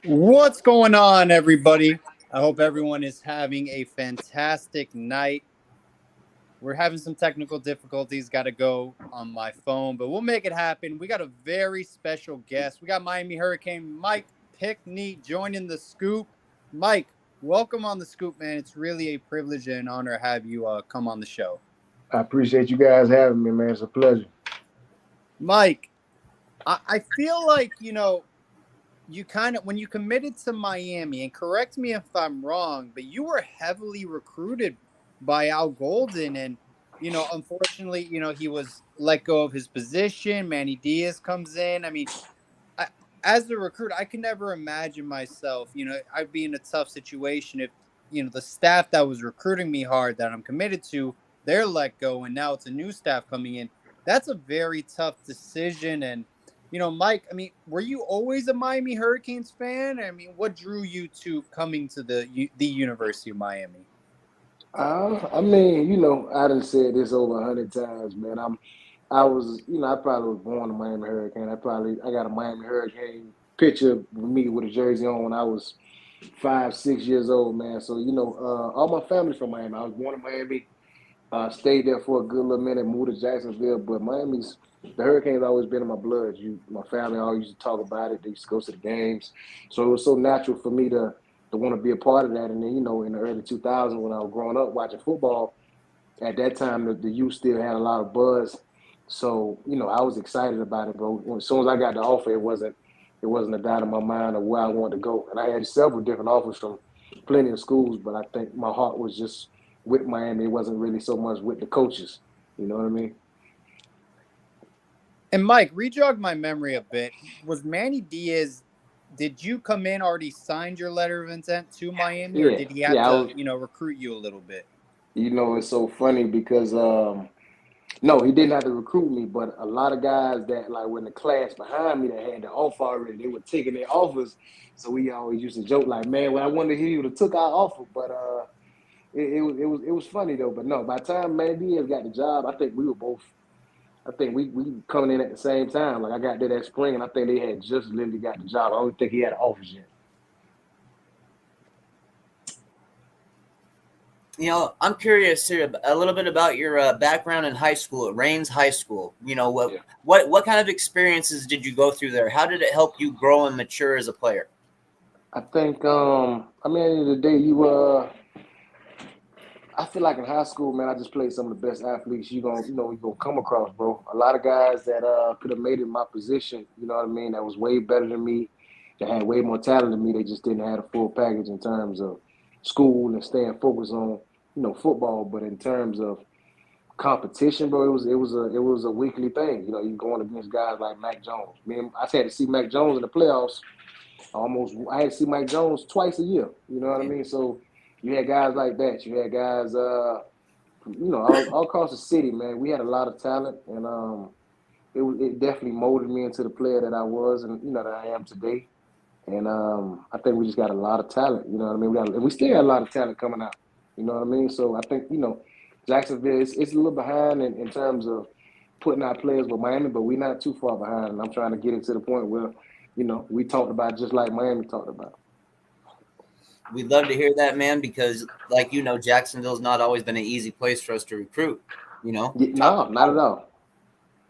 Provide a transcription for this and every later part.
What's going on, everybody? I hope everyone is having a fantastic night. We're having some technical difficulties, got to go on my phone, but we'll make it happen. We got a very special guest. We got Miami Hurricane Mike Pickney joining the scoop. Mike, welcome on the scoop, man. It's really a privilege and an honor to have you come on the show. I appreciate you guys having me, man. It's a pleasure. Mike, I feel like, you kind of when you committed to Miami, and correct me if I'm wrong, but you were heavily recruited by Al Golden, and unfortunately, he was let go of his position. Manny Diaz comes in. I mean, I, as a recruit, I can never imagine myself. I'd be in a tough situation if the staff that was recruiting me hard, that I'm committed to, they're let go, and now it's a new staff coming in. That's a very tough decision, and Mike, I mean, were you always a Miami Hurricanes fan? I mean, what drew you to coming to the University of Miami? I done said this over 100 times, man. I probably was born a Miami Hurricane. I got a Miami Hurricane picture of me with a jersey on when I was 5, 6 years old, man. So all my family's from Miami. I was born in Miami. Stayed there for a good little minute. Moved to Jacksonville, but the Hurricanes always been in my blood. My family always used to talk about it. They used to go to the games, so it was so natural for me to want to be a part of that. And then in the early 2000s when I was growing up watching football, at that time the youth still had a lot of buzz. So I was excited about it, bro. As soon as I got the offer, it wasn't a doubt in my mind of where I wanted to go. And I had several different offers from plenty of schools, but I think my heart was just with Miami. It wasn't really so much with the coaches. You know what I mean? And Mike, rejog my memory a bit. Was Manny Diaz? Did you come in already signed your letter of intent to Miami, or Yeah, did he have yeah. to recruit you a little bit? It's so funny because no, he didn't have to recruit me, but a lot of guys that like were in the class behind me that had the offer already, they were taking their offers. So we always used to joke like, man, well, I wonder if he would have took our offer, but it was funny though. But no, by the time Manny Diaz got the job, I think we were both. I think we coming in at the same time. Like I got there that spring, and I think they had just literally got the job. I don't think he had offers yet. I'm curious here a little bit about your background in high school at Rains High School. What Yeah. what kind of experiences did you go through there? How did it help you grow and mature as a player? I think at the end of the day, I feel like in high school, man, I just played some of the best athletes you gonna come across, bro. A lot of guys that could have made it in my position, you know what I mean, that was way better than me, that had way more talent than me. They just didn't have a full package in terms of school and staying focused on, football. But in terms of competition, bro, it was a weekly thing. You going against guys like Mac Jones. I had to see Mac Jones in the playoffs I had to see Mike Jones twice a year. You know what I mean? So you had guys like that. You had guys, all across the city, man. We had a lot of talent, and it definitely molded me into the player that I was, and that I am today. And I think we just got a lot of talent. You know what I mean? And we still got a lot of talent coming out. You know what I mean? So I think Jacksonville it's a little behind in terms of putting out players with Miami, but we're not too far behind. And I'm trying to get it to the point where we talked about just like Miami talked about. We'd love to hear that, man, because Jacksonville's not always been an easy place for us to recruit. Yeah, Top to no, not at bottom. all.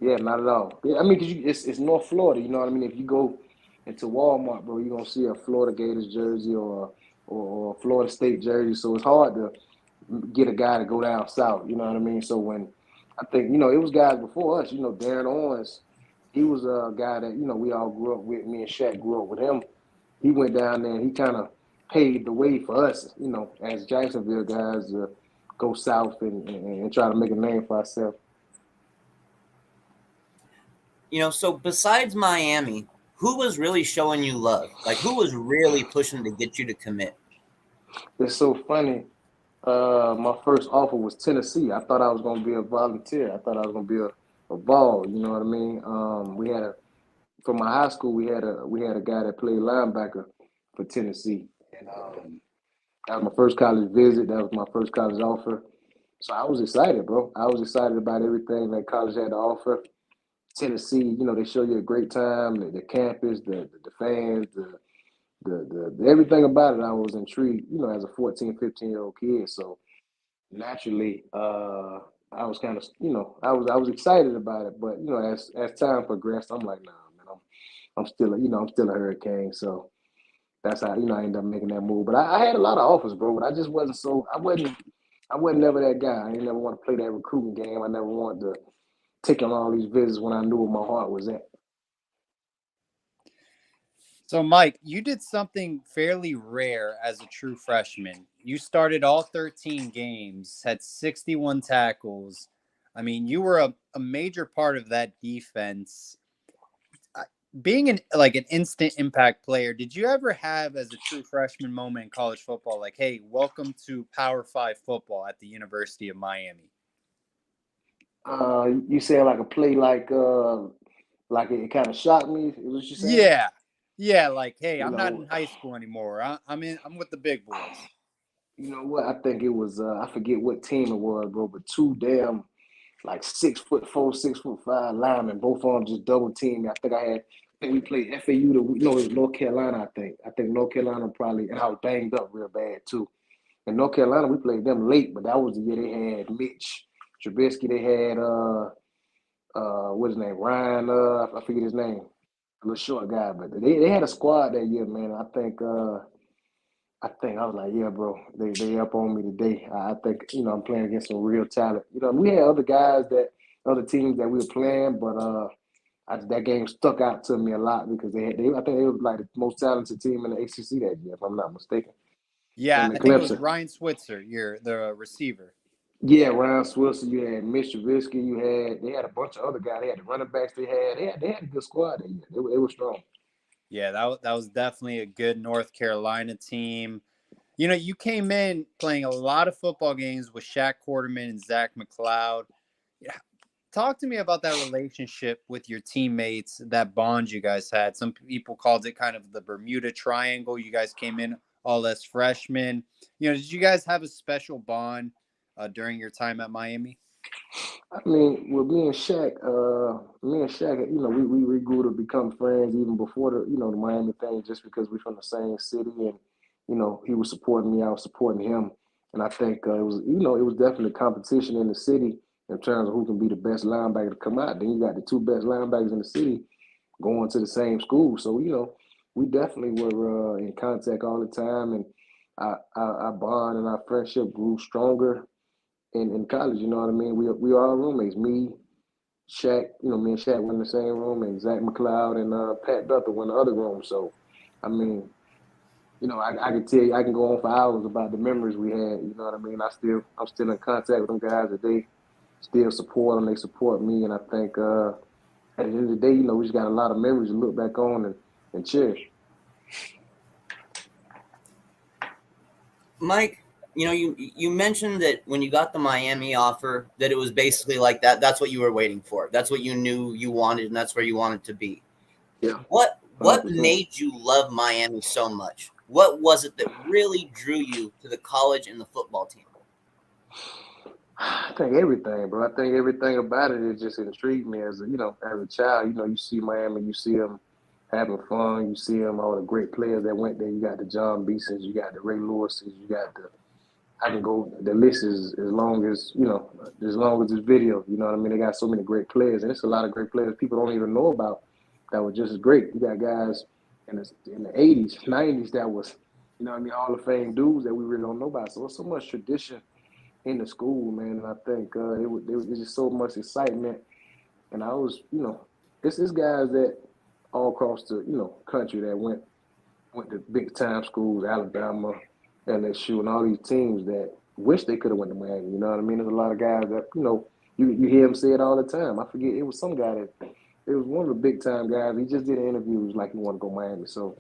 Yeah, not at all. Yeah, I mean, because it's North Florida. You know what I mean? If you go into Walmart, bro, you're gonna see a Florida Gators jersey or a Florida State jersey. So it's hard to get a guy to go down south. You know what I mean? So when I think it was guys before us. Darren Owens, he was a guy that we all grew up with. Me and Shaq grew up with him. He went down there and he kind of paved the way for us. As Jacksonville guys go south and try to make a name for ourselves. So besides Miami, who was really showing you love? Like, who was really pushing to get you to commit? It's so funny. My first offer was Tennessee. I thought I was going to be a volunteer. I thought I was going to be a ball. You know what I mean? We had from my high school. We had a guy that played linebacker for Tennessee, and that was my first college visit. That was my first college offer. So I was excited, bro. I was excited about everything that college had to offer. Tennessee, they show you a great time. The campus, the fans, the everything about it, I was intrigued, as a 14, 15-year-old kid. So naturally, I was kind of, I was excited about it. But as time progressed, I'm like, nah, man, I'm still a Hurricane. So that's how I ended up making that move. But I had a lot of offers, bro. But I just wasn't I wasn't never that guy. I didn't never want to play that recruiting game. I never wanted to take on all these visits when I knew where my heart was at. So, Mike, you did something fairly rare as a true freshman. You started all 13 games, had 61 tackles. I mean, you were a major part of that defense. Being an instant impact player, did you ever have as a true freshman moment in college football, like, hey, welcome to Power 5 football at the University of Miami? You saying like a play like it kind of shocked me? Is what you saying? Yeah. Yeah, like, hey, You I'm not know, in high school anymore. I'm with the big boys. you know what? I think it was I forget what team it was, bro, but two damn like 6'4", 6'5" linemen, both of them just double teamed me. I think we played FAU it was North Carolina, I think. I think North Carolina probably, and I was banged up real bad too. In North Carolina, we played them late, but that was the year they had Mitch Trubisky. They had what's his name? Ryan, I forget his name. A little short guy, but they had a squad that year, man. I think I was like, yeah, bro, they up on me today. I think I'm playing against some real talent. We had other teams that we were playing, but that game stuck out to me a lot because I think they were like the most talented team in the ACC that year, if I'm not mistaken. Yeah, Them I and think it was Clemson. Ryan Switzer, the receiver. Yeah, Ryan Swilson, you had Mitch Trubisky, they had a bunch of other guys. They had the running backs. They had a good squad that year. They were strong. Yeah, that was definitely a good North Carolina team. You came in playing a lot of football games with Shaq Quarterman and Zach McLeod. Yeah, talk to me about that relationship with your teammates, that bond you guys had. Some people called it kind of the Bermuda Triangle. You guys came in all as freshmen. Did you guys have a special bond during your time at Miami? I mean, with me and Shaq, we grew to become friends even before the Miami thing, just because we're from the same city, and he was supporting me, I was supporting him, and I think it was definitely competition in the city in terms of who can be the best linebacker to come out. Then you got the two best linebackers in the city going to the same school, so we definitely were in contact all the time, and our bond and our friendship grew stronger in college. You know what I mean? We are all roommates. Shaq, me and Shaq were in the same room, and Zach McLeod and Pat Bethel were in the other room. So, I mean, I can tell you, I can go on for hours about the memories we had. You know what I mean? I'm still in contact with them guys today. Still support them. They support me, and I think at the end of the day, we just got a lot of memories to look back on and cherish. Mike, you mentioned that when you got the Miami offer, that it was basically like that. That's what you were waiting for. That's what you knew you wanted, and that's where you wanted to be. Yeah, What 100%. made you love Miami so much? What was it that really drew you to the college and the football team? I think everything, bro. I think everything about it just intrigued me as a child. You see Miami, you see them having fun, you see them all the great players that went there. You got the John Beasons, you got the Ray Lewises, you got I can go. The list is as long as this video. You know what I mean? They got so many great players, and it's a lot of great players people don't even know about that were just as great. You got guys in the 80s, 90s that was, Hall of Fame dudes that we really don't know about. So it's so much tradition in the school, man. And I think it was just so much excitement. And I was, it's guys that all across the, country that went to big time schools, Alabama, LSU, and all these teams that wish they could have went to Miami. You know what I mean? There's a lot of guys that, you hear him say it all the time. I forget, it was some guy it was one of the big time guys. He just did an interview. He was like, he want to go to Miami. So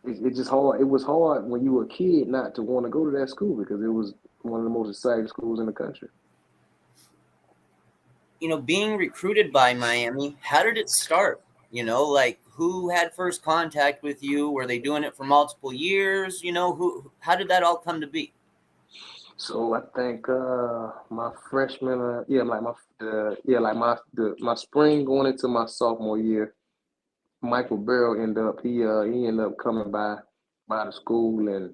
it's just hard. It was hard when you were a kid not to want to go to that school because it was one of the most exciting schools in the country. Being recruited by Miami, how did it start? Like who had first contact with you? Were they doing it for multiple years? How did that all come to be? So I think my freshman, my spring going into my sophomore year, Michael Barrow he ended up coming by by the school, and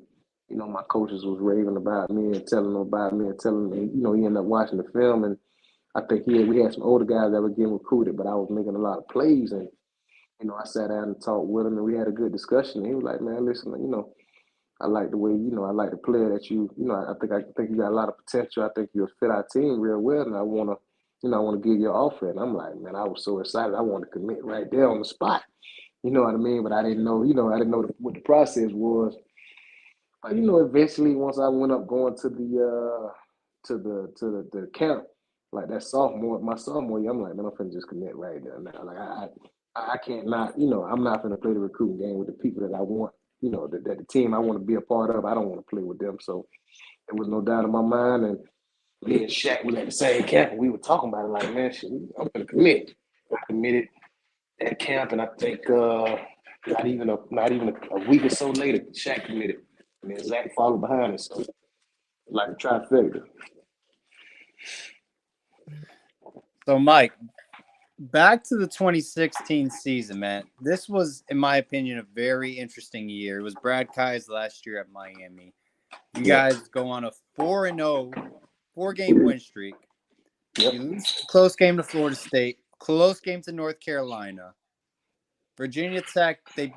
my coaches was raving about me and telling them about me and telling me, he ended up watching the film, and I think we had some older guys that were getting recruited, but I was making a lot of plays, and I sat down and talked with him, and we had a good discussion. And he was like, "Man, listen, I like the way, I like the player that I think you got a lot of potential. I think you'll fit our team real well, and I want to give you an offer." And I'm like, man, I was so excited. I wanted to commit right there on the spot. You know what I mean? But I didn't know, what the process was. But eventually, once I went up going to the camp, like my sophomore year, I'm like, man, I'm finna just commit right there now. Like I can't not, I'm not finna play the recruiting game with the people that I want, that the team I want to be a part of. I don't want to play with them. So there was no doubt in my mind. And me and Shaq was at the same camp, and we were talking about it. Like, man, shit, I'm gonna commit. I committed at camp, and I think not even a week or so later, Shaq committed, and then Zach followed behind us. So like a trifecta. So, Mike, back to the 2016 season, man. This was, in my opinion, a very interesting year. It was Brad Kai's last year at Miami. You guys go on a 4-0, 4-game win streak. Yep. You lose a close game to Florida State, close game to North Carolina. Virginia Tech, they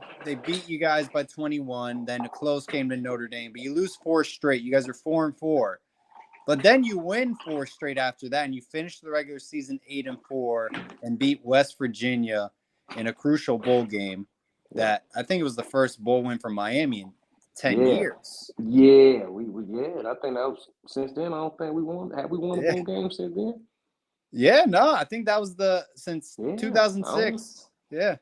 beat you guys by 21, then a close game to Notre Dame, but you lose 4 straight. You guys are 4-4. But then you win 4 straight after that, and you finish the regular season 8-4 and beat West Virginia in a crucial bowl game that I think it was the first bowl win for Miami in 10 years. Yeah, and I think that was since then. I don't think we won. Have we won a bowl game since then? Yeah, no, I think that was since 2006. Yeah.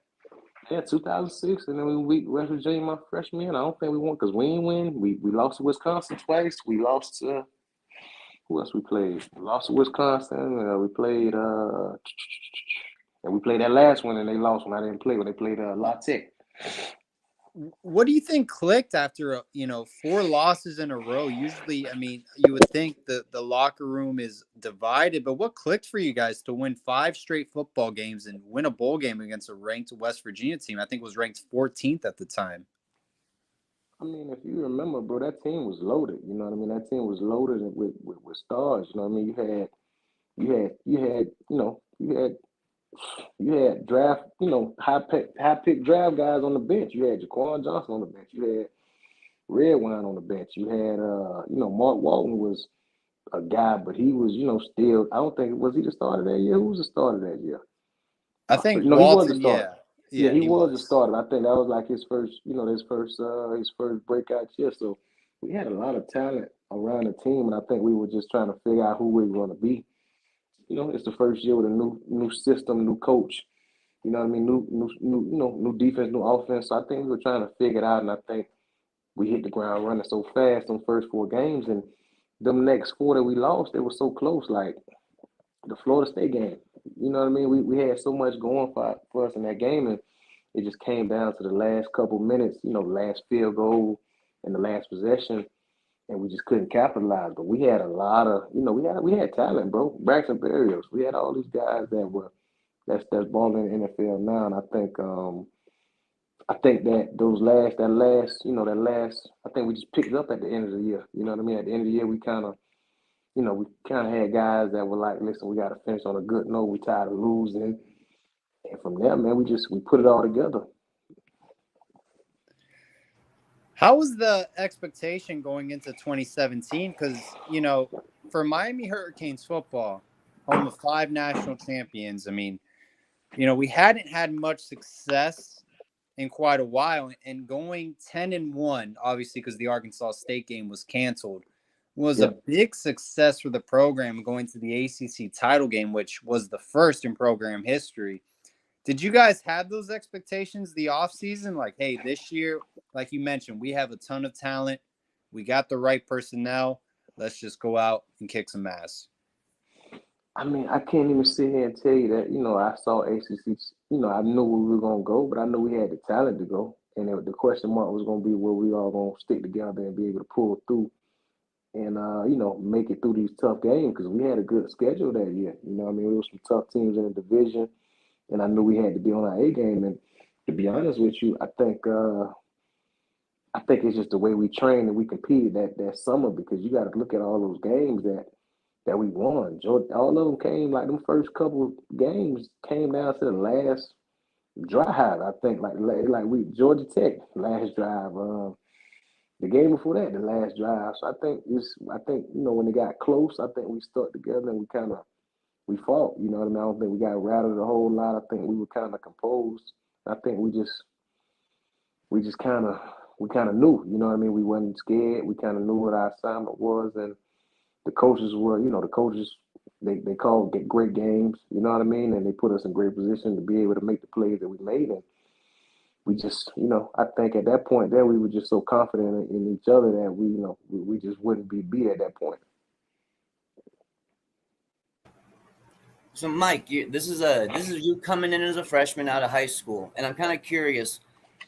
Yeah, 2006, and then we beat West Virginia my freshman year. I don't think we won because we didn't win. We lost to Wisconsin twice. We lost to who else we played? We lost to Wisconsin. We played and we played that last one, and they lost when I didn't play. When they played La Tech. What do you think clicked after 4 losses in a row? Usually, I mean, you would think the locker room is divided, but what clicked for you guys to win 5 straight football games and win a bowl game against a ranked West Virginia team? I think it was ranked 14th at the time. I mean, if you remember, bro, that team was loaded. You know what I mean? That team was loaded with stars. You know what I mean? You had draft, high pick draft guys on the bench. You had Jaquan Johnson on the bench. You had Redwine on the bench. You had Mark Walton was a guy, but he was, still. I don't think was he the starter that year. Who was the starter that year? I think Walton, he was the starter. Yeah, he was the starter. I think that was like his first, his first breakout year. So we had a lot of talent around the team, and I think we were just trying to figure out who we were going to be. It's the first year with a new system, new coach. You know what I mean? New defense, new offense. So I think we were trying to figure it out, and I think we hit the ground running so fast on first 4 games, and them next 4 that we lost, they were so close. Like the Florida State game, you know what I mean? We had so much going for us in that game, and it just came down to the last couple minutes. Last field goal and the last possession. And we just couldn't capitalize. But we had a lot of, we had talent, bro. Braxton Berrios. We had all these guys that's balling in the NFL now. And I think that I think we just picked it up at the end of the year. You know what I mean? At the end of the year, we kind of had guys that were like, listen, we got to finish on a good note. We tired of losing. And from there, man, we put it all together. How was the expectation going into 2017? Because, for Miami Hurricanes football, home of 5 national champions, I mean, we hadn't had much success in quite a while. And going 10-1, obviously, because the Arkansas State game was canceled, was a big success for the program going to the ACC title game, which was the first in program history. Did you guys have those expectations the offseason? Like, hey, this year, like you mentioned, we have a ton of talent. We got the right personnel. Let's just go out and kick some ass. I mean, I can't even sit here and tell you that, I saw ACC, I knew where we were going to go, but I knew we had the talent to go. And the question mark was going to be where we all going to stick together and be able to pull through and, make it through these tough games because we had a good schedule that year. You know what I mean? There was some tough teams in the division. And I knew we had to be on our A game. And to be honest with you, I think I think it's just the way we trained and we competed that summer, because you got to look at all those games that we won. All of them came, like them first couple games came down to the last drive. I think like we Georgia Tech last drive. The game before that, the last drive. So I think when it got close, I think we stuck together and we fought. You know what I mean? I don't think we got rattled a whole lot. I think we were kind of composed. I think we just kind of knew. You know what I mean? We wasn't scared. We kind of knew what our assignment was, and the coaches were. The coaches they called great games. You know what I mean? And they put us in great position to be able to make the plays that we made. And we just, I think at that point, then we were just so confident in each other that we just wouldn't be beat at that point. So, Mike, this is you coming in as a freshman out of high school, and I'm kind of curious,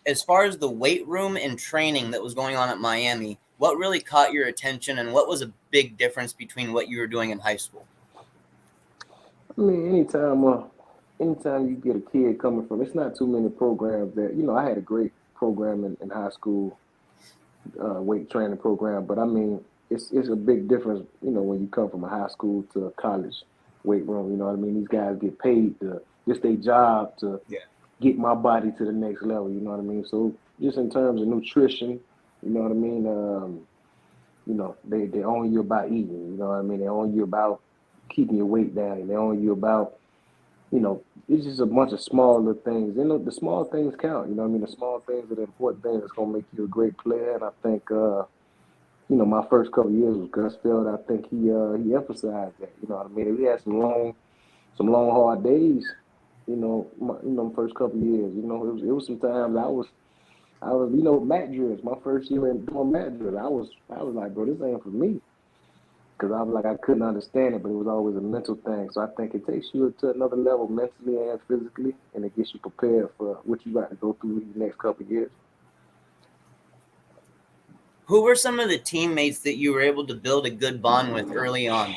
as far as the weight room and training that was going on at Miami, what really caught your attention, and what was a big difference between what you were doing in high school? I mean, anytime you get a kid coming from, it's not too many programs that, I had a great program in high school, weight training program, but I mean, it's a big difference, when you come from a high school to a college weight room. You know what I mean? These guys get paid just their job to get my body to the next level. You know what I mean? So just in terms of nutrition, you know what I mean? They own you about eating. You know what I mean? They own you about keeping your weight down, and they own you about, it's just a bunch of small little things. The small things count. You know what I mean? The small things are the important things that's gonna make you a great player. And I think my first couple of years with Gus Field, I think he emphasized that. You know what I mean? We had some long hard days. My first couple of years. It was some times I was mat drills. My first year in doing mat drills, I was like, bro, this ain't for me. Because I was like, I couldn't understand it, but it was always a mental thing. So I think it takes you to another level mentally and physically, and it gets you prepared for what you got to go through these next couple of years. Who were some of the teammates that you were able to build a good bond with early on?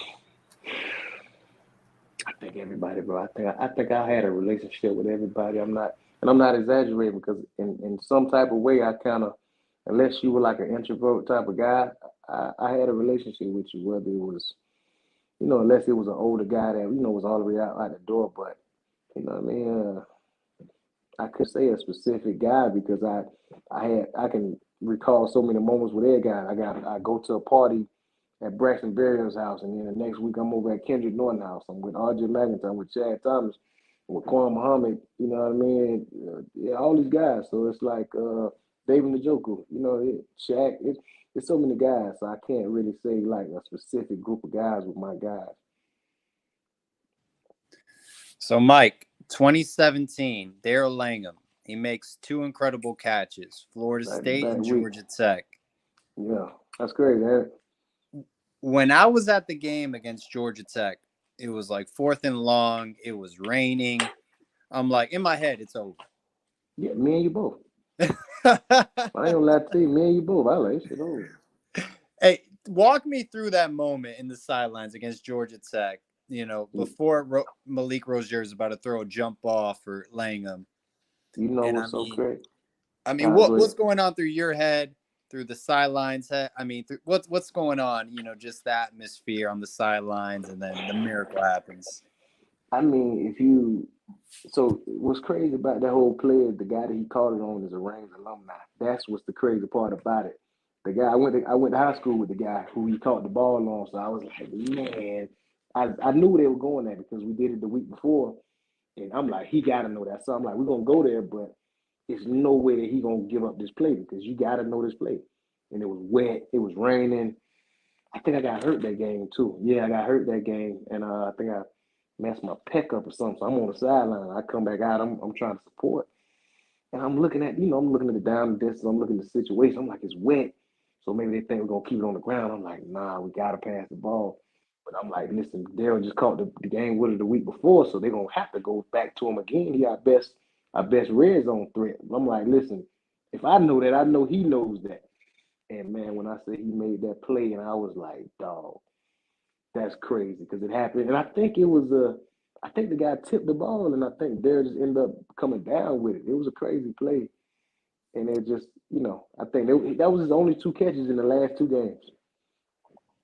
I think everybody, bro. I think I had a relationship with everybody. I'm not exaggerating, because in some type of way, I kind of, unless you were like an introvert type of guy, I had a relationship with you, whether it was, unless it was an older guy that, was all the way out the door. But, you know what I mean? I could say a specific guy, because I can recall so many moments with that guy. I go to a party at Braxton Berrios' house, and then the next week I'm over at Kendrick Norton's house. I'm with R.J. McIntyre, with Chad Thomas, with Quan Muhammad, you know what I mean? All these guys. So it's like David Njoku, Shaq. It's so many guys, so I can't really say like a specific group of guys with my guys. So, Mike, 2017, Darrell Langham, he makes 2 incredible catches, Florida State and Georgia Tech. Yeah, that's crazy, man. When I was at the game against Georgia Tech, it was like 4th and long. It was raining. I'm like, in my head, it's over. Yeah, me and you both. I ain't gonna lie to you, me and you both. I like shit over. Hey, walk me through that moment in the sidelines against Georgia Tech. Before Malik Rozier is about to throw a jump ball for Langham. What's so great? I mean, what's going on through your head, through the sidelines? I mean, what's going on? Just the atmosphere on the sidelines, and then the miracle happens. I mean, so what's crazy about that whole play is the guy that he called it on is a Reigns alumni. That's what's the crazy part about it. The guy I went to high school with the guy who he caught the ball on, so I was like, man, I knew where they were going at, because we did it the week before, and I'm like, he got to know that. So I'm like, we're gonna go there, but there's no way that he gonna give up this play, because you got to know this play. And it was wet, it was raining. I think I got hurt that game too. Yeah, I got hurt that game, and I think I messed my pec up or something. So I'm on the sideline. I come back out. I'm trying to support, and I'm looking at the down distance. I'm looking at the situation. I'm like, it's wet, so maybe they think we're gonna keep it on the ground. I'm like, nah, we gotta pass the ball. But I'm like, listen, Darrell just caught the game winner the week before, so they're gonna have to go back to him again. He our best red zone threat. I'm like, listen, if I know that, I know he knows that. And man, when I say he made that play, and I was like, dog, that's crazy, because it happened. And I think I think the guy tipped the ball, and I think Darrell just ended up coming down with it. It was a crazy play. and it just, I think that was his only 2 catches in the last 2 games.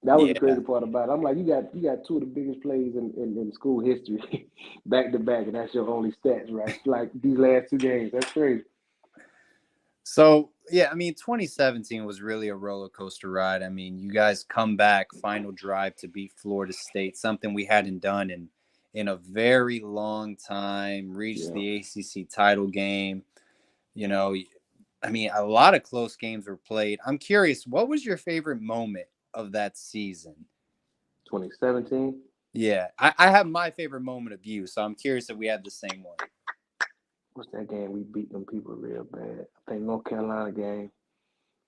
That was the Yeah. crazy part about it. I'm like, you got 2 of the biggest plays in school history back to back, and that's your only stats, right? Like these last 2 games. That's crazy. So, yeah, I mean, 2017 was really a roller coaster ride. I mean, you guys come back, final drive to beat Florida State, something we hadn't done in a very long time, reached the ACC title game. You know, I mean, a lot of close games were played. I'm curious, what was your favorite moment of that season? 2017. Yeah, I have my favorite moment of you, so I'm curious if we had the same one. What's that game? We beat them people real bad. I think North Carolina game.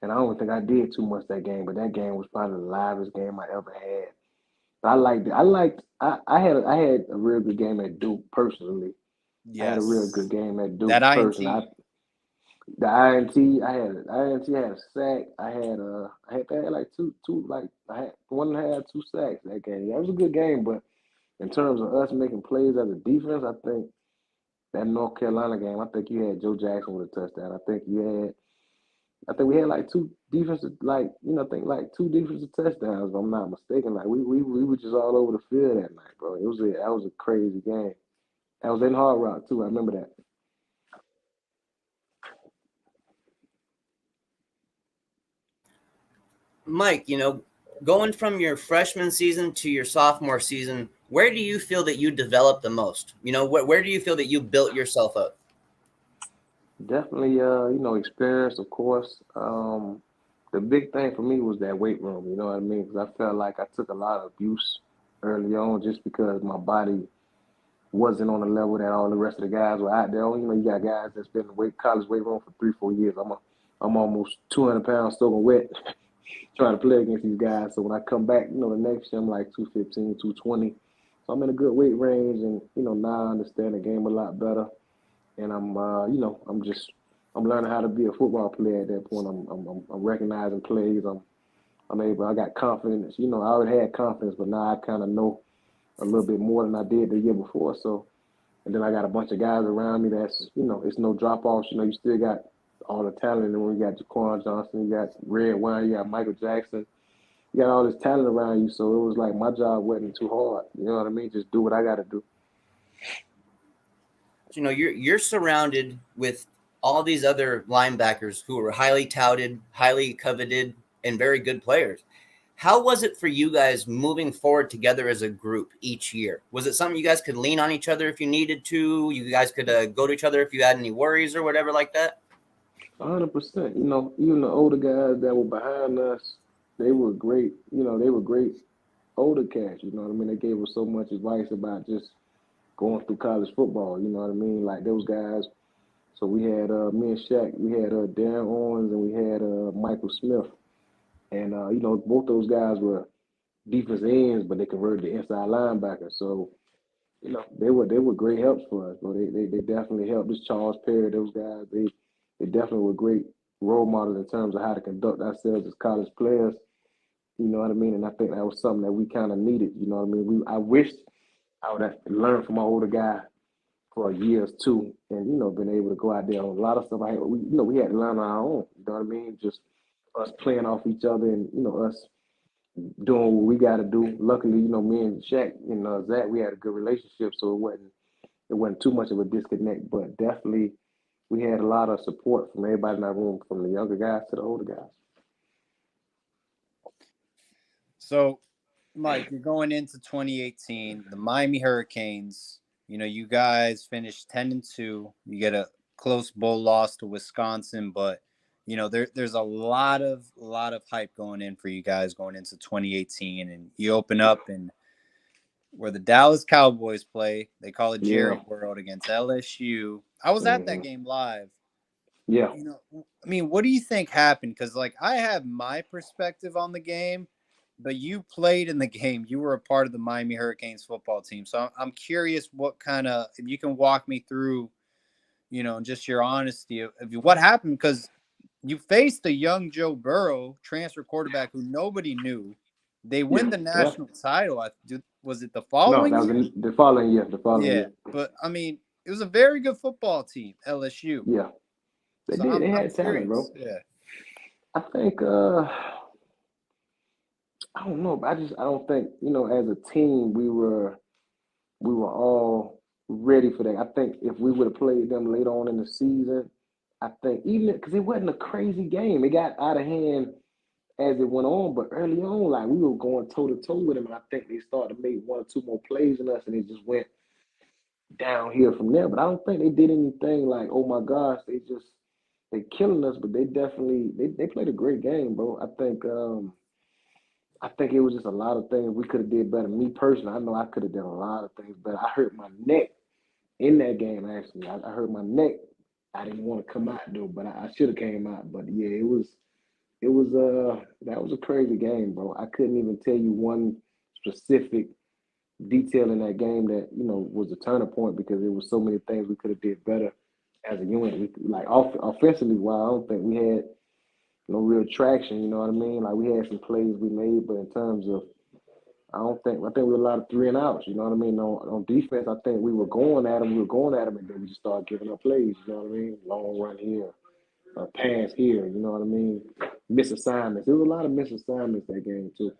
And I don't think I did too much that game, but that game was probably the livest game I ever had. But I liked it. I had a real good game at Duke personally. Yes. I had a real good game at Duke that personally. The INT, I had a sack. I had like two like I had one and a half, 2 sacks that game. Yeah, it was a good game, but in terms of us making plays as a defense, I think that North Carolina game, I think you had Joe Jackson with a touchdown. I think we had like 2 defensive, like, I think like 2 defensive touchdowns, if I'm not mistaken. Like we were just all over the field that night, bro. That was a crazy game. That was in Hard Rock too. I remember that. Mike, going from your freshman season to your sophomore season, where do you feel that you developed the most? Where do you feel that you built yourself up? Definitely, experience, of course. The big thing for me was that weight room. You know what I mean? Because I felt like I took a lot of abuse early on, just because my body wasn't on the level that all the rest of the guys were out there. You got guys that's been in the college weight room for 3-4 years. I'm almost 200 pounds soaking wet trying to play against these guys. So when I come back, the next year I'm like 215, 220. So I'm in a good weight range, and now I understand the game a lot better. And I'm learning how to be a football player at that point. I'm recognizing plays. I got confidence. I already had confidence, but now I kind of know a little bit more than I did the year before. So, and then I got a bunch of guys around me that's, it's no drop offs. You still got all the talent. And when you got Jaquan Johnson, you got Red Wine, you got Michael Jackson, you got all this talent around you. So it was like my job wasn't too hard. You know what I mean? Just do what I got to do. You're surrounded with all these other linebackers who are highly touted, highly coveted, and very good players. How was it for you guys moving forward together as a group each year? Was it something you guys could lean on each other if you needed to? You guys could go to each other if you had any worries or whatever like that? 100%. Even the older guys that were behind us, they were great. They were great older cats. You know what I mean? They gave us so much advice about just going through college football. You know what I mean? Like those guys. So we had me and Shaq, we had Darren Owens, and we had Michael Smith. And, both those guys were defense ends, but they converted to inside linebackers. So, they were great helps for us. Bro. They definitely helped us. Charles Perry, those guys, they definitely were great role models in terms of how to conduct ourselves as college players. You know what I mean? And I think that was something that we kind of needed. You know what I mean? I wished I would have learned from my older guy for years too, and been able to go out there on a lot of stuff. We had to learn on our own. You know what I mean? Just us playing off each other, and us doing what we got to do. Luckily, me and Shaq and Zach, we had a good relationship, so it wasn't too much of a disconnect. But definitely, we had a lot of support from everybody in our room, from the younger guys to the older guys. So, Mike, you're going into 2018, the Miami Hurricanes. You guys finished 10-2. You get a close bowl loss to Wisconsin, but there's a lot of hype going in for you guys going into 2018, and you open up and where the Dallas Cowboys play. They call it Jerry World against LSU. I was at that game live. Yeah. I mean, what do you think happened? Because I have my perspective on the game, but you played in the game. You were a part of the Miami Hurricanes football team. So I'm curious if you can walk me through, just your honesty of what happened, because you faced a young Joe Burrow, transfer quarterback who nobody knew. They win the national title. Was it the following year? No, that was the following year. But, I mean, it was a very good football team, LSU. Yeah. They So did. They I'm had talent, curious. bro. Yeah. I think I don't know, but I don't think, as a team we were all ready for that. I think if we would have played them later on in the season, I think even because it wasn't a crazy game, it got out of hand as it went on. But early on, like we were going toe to toe with them, and I think they started to make one or two more plays than us, and it just went downhill from there. But I don't think they did anything like, oh my gosh, they killing us. But they definitely they played a great game, bro. I think it was just a lot of things we could have did better. Me personally, I know I could have done a lot of things better. I hurt my neck in that game. Actually, I hurt my neck. I didn't want to come out though, but I should have came out. But yeah, it was that was a crazy game, bro. I couldn't even tell you one specific detail in that game that was a turning point because there was so many things we could have did better as a unit. Like offensively, while I don't think we had no real traction. You know what I mean? Like we had some plays we made, but in terms of I think we were a lot of 3 and outs. You know what I mean? On defense, I think we were going at them, and then we just started giving up plays. You know what I mean? Long run here, a pass here. You know what I mean? Miss assignments. There was a lot of miss assignments that game too.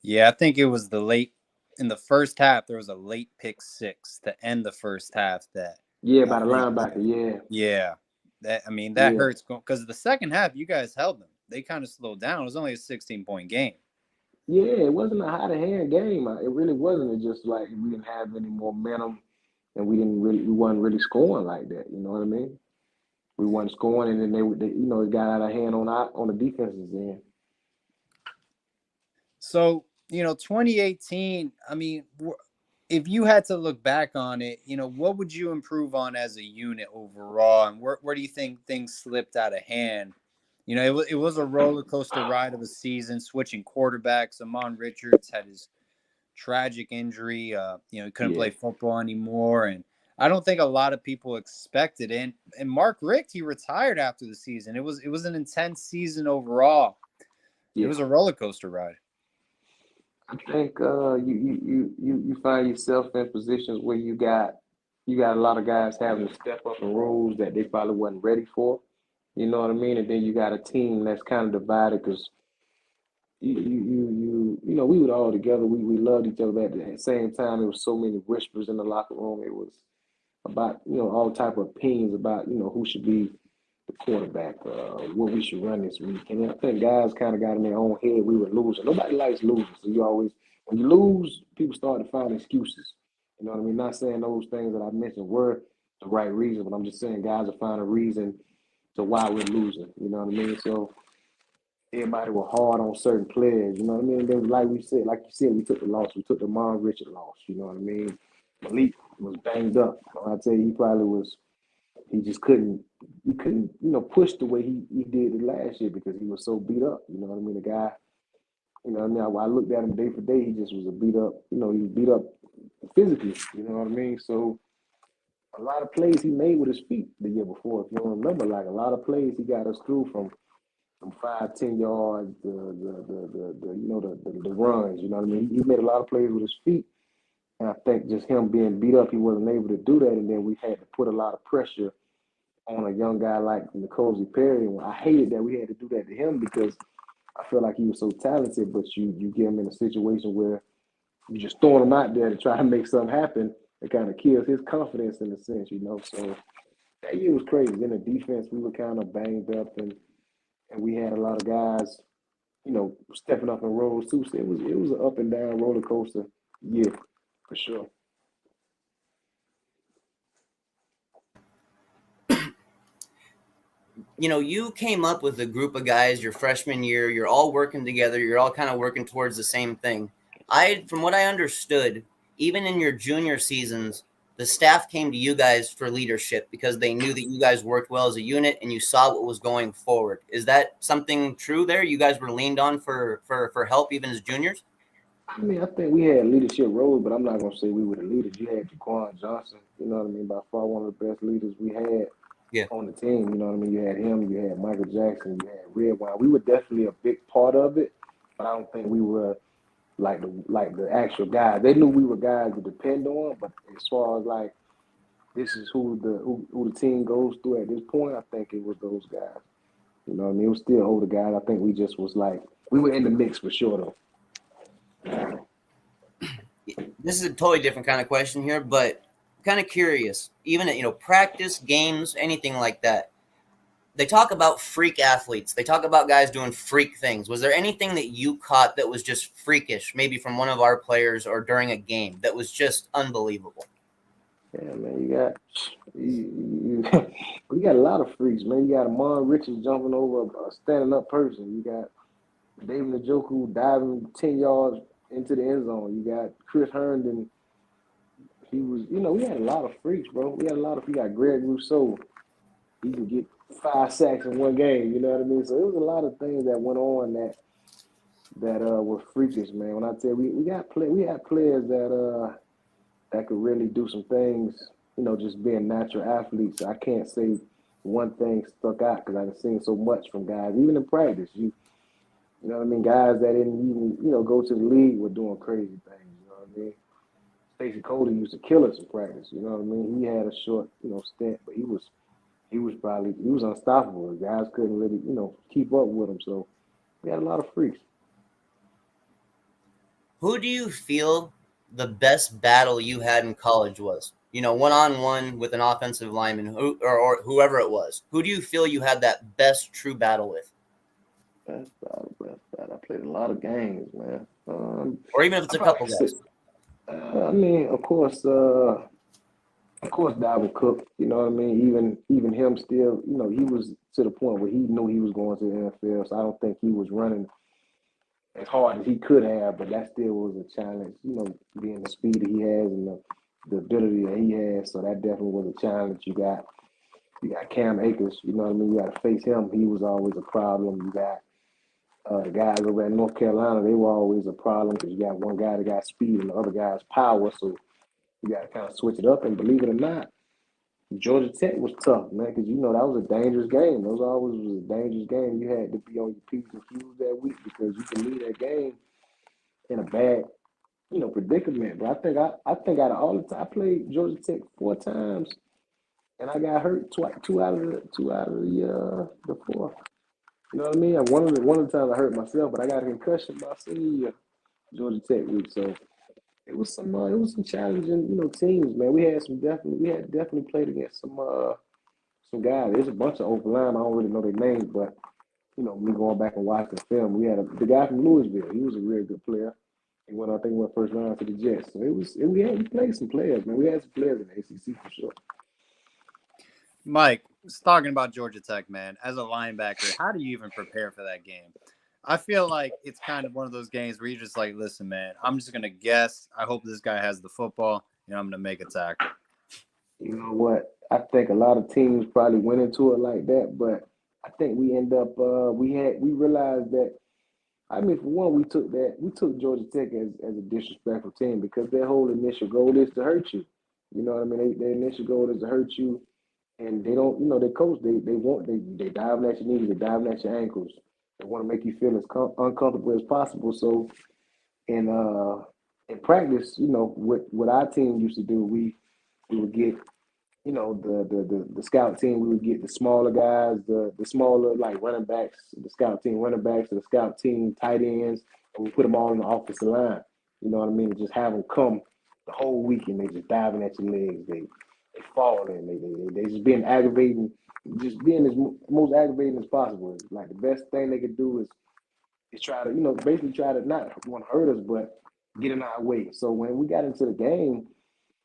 Yeah, I think it was in the first half. There was a late pick six to end the first half. That Yeah, I by the think, linebacker. Yeah, yeah, that yeah, hurts because the second half you guys held them. They kind of slowed down. It was only a 16-point game. yeah. It wasn't a hot hand game. It really wasn't. It just like we didn't have any momentum, and we wasn't really scoring like that. You know what I mean? We wasn't scoring, and then it got out of hand on the defense's end. So 2018. I mean, if you had to look back on it, what would you improve on as a unit overall, and where do you think things slipped out of hand? It was a roller coaster ride of a season, switching quarterbacks. Amon Richards had his tragic injury. He couldn't Yeah, play football anymore, and I don't think a lot of people expected it. And Mark Richt, he retired after the season. It was an intense season overall. It yeah. was a roller coaster ride. I think you find yourself in positions where you got a lot of guys having to step up in roles that they probably wasn't ready for. You know what I mean? And then you got a team that's kind of divided because we were all together. We loved each other, but at the same time, there was so many whispers in the locker room. It was about all type of opinions about who should be the quarterback, what we should run this week. And I think guys kind of got in their own head. We were losing. Nobody likes losing, so you always when you lose, people start to find excuses. You know what I mean? Not saying those things that I mentioned were the right reason, but I'm just saying guys are finding a reason to why we're losing. You know what I mean? So everybody was hard on certain players. You know what I mean? And then like you said, we took the loss. We took the Mon Richard loss. You know what I mean? Malik was banged up. I tell you, he probably was. He just couldn't. He couldn't, push the way he did it last year because he was so beat up. You know what I mean? The guy. You know what I mean? I looked at him day for day. He just was a beat up. He was beat up physically. You know what I mean? So a lot of plays he made with his feet the year before. If you don't remember, like a lot of plays he got us through from 5, 10 yards, the runs. You know what I mean? He made a lot of plays with his feet, and I think just him being beat up, he wasn't able to do that. And then we had to put a lot of pressure on a young guy like Nicole Perry. And I hated that we had to do that to him because I feel like he was so talented, but you get him in a situation where you just throwing him out there to try to make something happen. It kind of kills his confidence in a sense. So that year was crazy. In the defense, we were kind of banged up, and we had a lot of guys, stepping up in roles too. So it was an up and down roller coaster year for sure. You came up with a group of guys your freshman year. You're all working together. You're all kind of working towards the same thing. From what I understood, even in your junior seasons, the staff came to you guys for leadership because they knew that you guys worked well as a unit and you saw what was going forward. Is that something true there? You guys were leaned on for help even as juniors? I mean, I think we had leadership roles, but I'm not gonna say we were the leaders. You had Jaquan Johnson, you know what I mean, by far one of the best leaders we had Yeah. on the team. You know what I mean? You had him, you had Michael Jackson, you had Redwine. We were definitely a big part of it, but I don't think we were like the actual guys. They knew we were guys to depend on, but as far as like this is who the team goes through at this point, I think it was those guys. You know what I mean? It was still older guys. I think we just was like, we were in the mix for sure, though. This is a totally different kind of question here, but I'm kind of curious. Even at, practice, games, anything like that, they talk about freak athletes. They talk about guys doing freak things. Was there anything that you caught that was just freakish, maybe from one of our players or during a game, that was just unbelievable? Yeah, man, we got a lot of freaks, man. You got Amon Richards jumping over a standing up person. You got David Njoku diving 10 yards into the end zone. You got Chris Herndon. He was, we had a lot of freaks, bro. We got Greg Rousseau. He can get 5 sacks in one game, you know what I mean? So it was a lot of things that went on that were freakish, man. When I tell you, we had players that could really do some things, just being natural athletes. I can't say one thing stuck out because I've seen so much from guys, even in practice. You know what I mean? Guys that didn't even, go to the league were doing crazy things, you know what I mean? Stacey Cody used to kill us in practice, you know what I mean? He had a short, stint, but he was unstoppable. The guys couldn't really, keep up with him. So we had a lot of freaks. Who do you feel the best battle you had in college was? One-on-one with an offensive lineman or whoever it was. Who do you feel you had that best true battle with? Best battle. I played a lot of games, man. Or even if it's a couple guys. I mean, of course, Dalvin Cook, you know what I mean? Even him still, he was to the point where he knew he was going to the NFL, so I don't think he was running as hard as he could have, but that still was a challenge, being the speed that he has and the ability that he has, so that definitely was a challenge. You got Cam Akers, you know what I mean? You got to face him. He was always a problem. You got the guys over at North Carolina, they were always a problem because you got one guy that got speed and the other guy's power, so you got to kind of switch it up. And believe it or not, Georgia Tech was tough, man, because that was a dangerous game. Those always was a dangerous game. You had to be on your P's and Q's that week because you can leave that game in a bad, predicament. But I think out of all the time, I played Georgia Tech 4 times, and I got hurt two out of the 4. You know what I mean? One of the times I hurt myself, but I got a concussion my senior year, Georgia Tech week. So it was some challenging, teams, man. We had definitely played against some guys. There's a bunch of open line. I don't really know their names, but me going back and watching film, we had the guy from Louisville. He was a really good player. He went first round to the Jets. So we played some players, man. We had some players in the ACC for sure. Mike, talking about Georgia Tech, man, as a linebacker, how do you even prepare for that game? I feel like it's kind of one of those games where you're just like, listen, man, I'm just going to guess. I hope this guy has the football, and I'm going to make a tackle. You know what? I think a lot of teams probably went into it like that, but I think we end up we realized that, I mean, for one, we took Georgia Tech as a disrespectful team because their whole initial goal is to hurt you. You know what I mean? Their initial goal is to hurt you, and they don't, their coach, they diving at your knees, they diving at your ankles. They want to make you feel as uncomfortable as possible. So in practice, what our team used to do, we would get, the scout team, we would get the smaller guys, the smaller like running backs, the scout team running backs, and the scout team tight ends, and we put them all on the offensive line. You know what I mean? Just have them come the whole week and they just diving at your legs. They falling. They just being aggravating. Just being as most aggravating as possible. Like the best thing they could do is try to, basically try to not want to hurt us, but get in our way. So when we got into the game,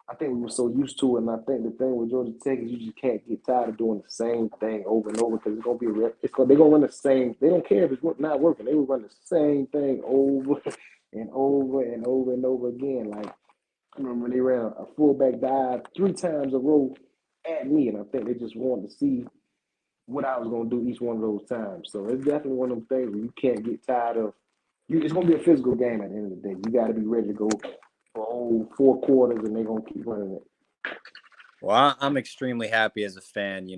I think we were so used to it, and I think the thing with Georgia Tech is you just can't get tired of doing the same thing over and over because it's gonna be they're gonna run the same. They don't care if it's not working. They will run the same thing over and over and over and over again. Like I remember when they ran a fullback dive 3 times a row at me, and I think they just wanted to see what I was going to do each one of those times. So it's definitely one of them things where you can't get tired of. It's going to be a physical game at the end of the day. You got to be ready to go for a whole 4 quarters, and they're going to keep running it. Well, I'm extremely happy as a fan.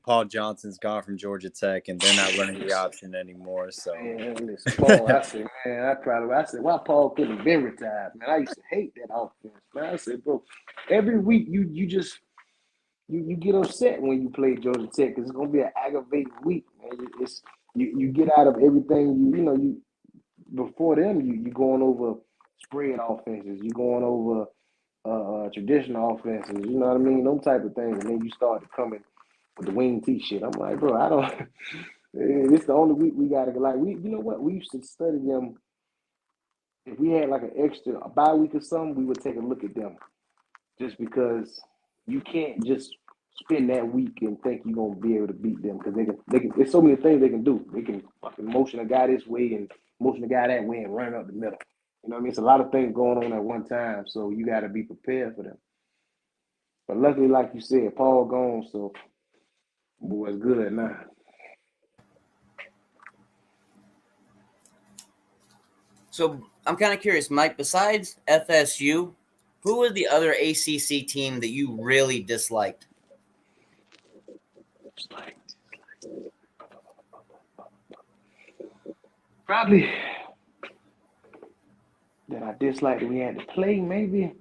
Paul Johnson's gone from Georgia Tech, and they're not running the option anymore. So, man, listen, Paul, I said, why Paul couldn't have been retired? Man, I used to hate that offense. Man, I said, bro, every week you just you get upset when you play Georgia Tech because it's gonna be an aggravating week, man. It's you get out of everything you before them you going over spread offenses, you going over traditional offenses, you know what I mean? Those type of things, and then you start coming with the wing T shit. I'm like, bro, I don't. It's the only week we gotta like you know what? We used to study them. If we had like an extra a bye week or something, we would take a look at them just because you can't just spend that week and think you're gonna be able to beat them because they can. There's so many things they can do. They can fucking motion a guy this way and motion a guy that way and run up the middle. You know what I mean? It's a lot of things going on at one time, so you got to be prepared for them. But luckily, like you said, Paul gone, so boy, it's good now. So I'm kind of curious, Mike, besides FSU, who was the other ACC team that you really disliked? Probably that I disliked that we had to play, maybe.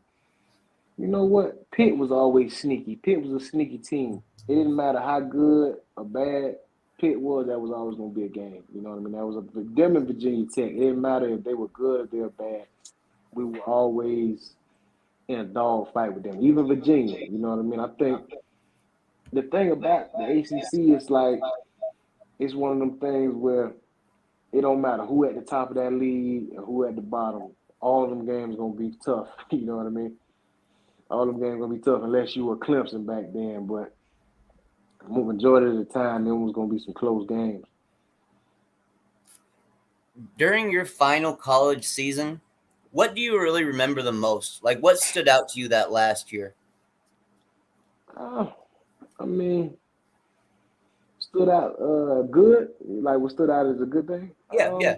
You know what? Pitt was always sneaky. Pitt was a sneaky team. It didn't matter how good or bad Pitt was, that was always going to be a game. You know what I mean? That was them and Virginia Tech. It didn't matter if they were good or they were bad. We were always in a dog fight with them. Even Virginia, you know what I mean? I think the thing about the ACC is like, it's one of them things where it don't matter who at the top of that league or who at the bottom. All of them games going to be tough. You know what I mean? All them games going to be tough unless you were Clemson back then. But the majority of the time, there was going to be some close games. During your final college season, what do you really remember the most? Like, what stood out to you that last year? I mean, stood out good? Like, what stood out as a good thing? Yeah.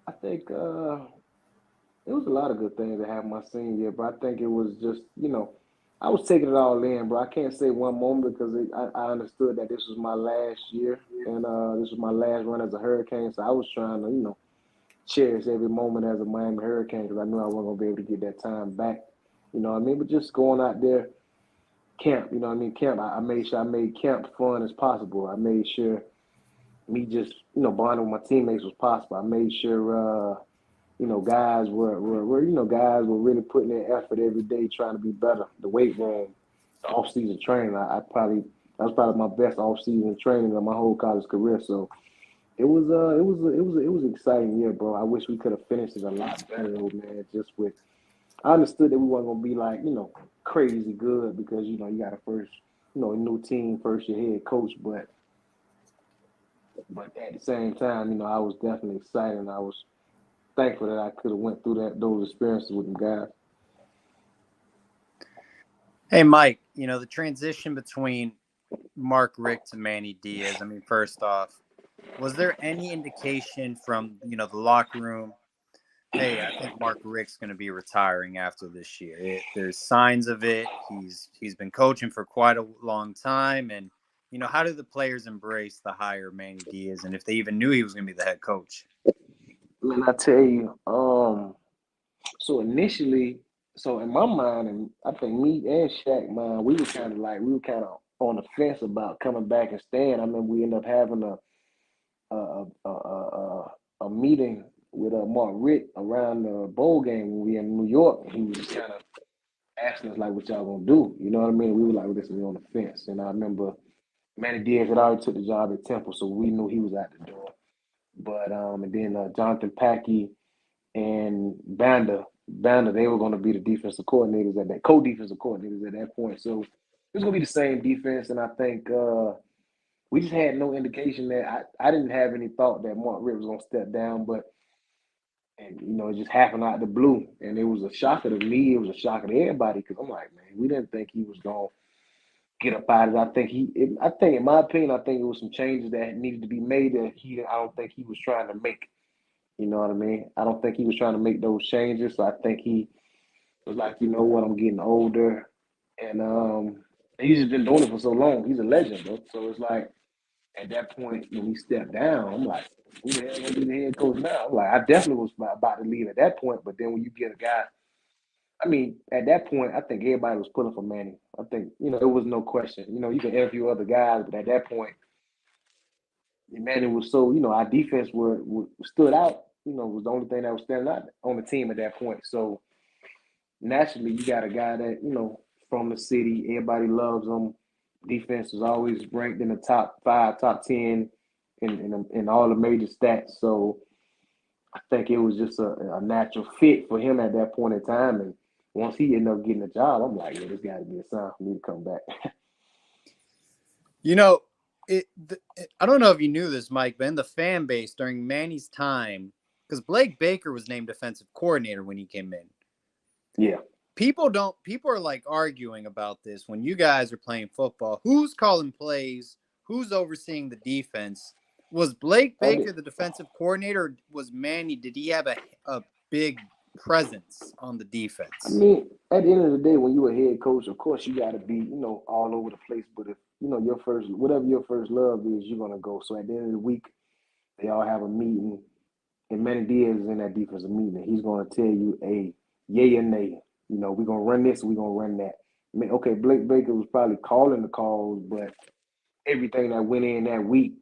I think it was a lot of good things that happened my senior year, but I think it was just, I was taking it all in, bro. I can't say one moment because I understood that this was my last year and this was my last run as a Hurricane. So I was trying to, cherish every moment as a Miami Hurricane because I knew I wasn't going to be able to get that time back. You know what I mean? But just going out there, camp, you know what I mean? Camp, I made sure I made camp fun as possible. I made sure me just, bonding with my teammates was possible. I made sure, guys were really putting their effort every day trying to be better. The weight room, the off-season training, that was probably my best off-season training of my whole college career. So it was an exciting year, bro. I wish we could have finished it a lot better, though, man. I understood that we weren't gonna be like, crazy good because you got a first, a new team, first year head coach, but at the same time, I was definitely excited and I was thankful that I could have went through those experiences with them guys. Hey, Mike, the transition between Mark Richt to Manny Diaz, I mean, first off, was there any indication from, the locker room, hey, I think Mark Richt's going to be retiring after this year? There's signs of it. He's been coaching for quite a long time. And, how did the players embrace the hire Manny Diaz? And if they even knew he was going to be the head coach? Man, I tell you, so initially, in my mind, and I think me and Shaq mind, we were kind of on the fence about coming back and staying. I mean, we ended up having a meeting with Mark Richt around the bowl game when we were in New York. And he was just kind of asking us, like, what y'all gonna do? You know what I mean? We were like, listen, we're on the fence. And I remember Manny Diaz had already took the job at Temple, so we knew he was out the door. But and then Jonathan Packey and Banda, they were going to be the defensive coordinators co-defensive coordinators at that point. So it was going to be the same defense, and I think we just had no indication that I didn't have any thought that Mark Richt was going to step down, but it just happened out of the blue, and it was a shocker to me. It was a shocker to everybody because I'm like, man, we didn't think he was going to get up out of it. I think, in my opinion, it was some changes that needed to be made that I don't think he was trying to make. You know what I mean? I don't think he was trying to make those changes. So I think he was like, you know what, I'm getting older. And he's just been doing it for so long. He's a legend, bro. So it's like, at that point, when he stepped down, I'm like, who the hell gonna be the head coach now? I'm like, I definitely was about to leave at that point. But then when you get a guy, I mean, at that point, I think everybody was pulling for Manny. I think, there was no question. You can interview other guys, but at that point, Manny was so, our defense stood out, was the only thing that was standing out on the team at that point. So naturally, you got a guy that, from the city, everybody loves him. Defense was always ranked in the top 5, top 10 in all the major stats. So I think it was just a natural fit for him at that point in time. And once he ended up getting a job, I'm like, yeah, this got to be a sign for me to come back. I don't know if you knew this, Mike, but in the fan base during Manny's time, because Blake Baker was named defensive coordinator when he came in. Yeah. People are like arguing about this when you guys are playing football. Who's calling plays? Who's overseeing the defense? Was Blake Baker the defensive coordinator, or was Manny? Did he have a big presence on the defense? I mean, at the end of the day, when you're a head coach, of course you got to be, all over the place. But if whatever your first love is, you're gonna go. So at the end of the week, they all have a meeting, and Manny Diaz is in that defensive meeting. And he's gonna tell you a yay or nay. We're gonna run this, we're gonna run that. I mean, okay, Blake Baker was probably calling the calls, but everything that went in that week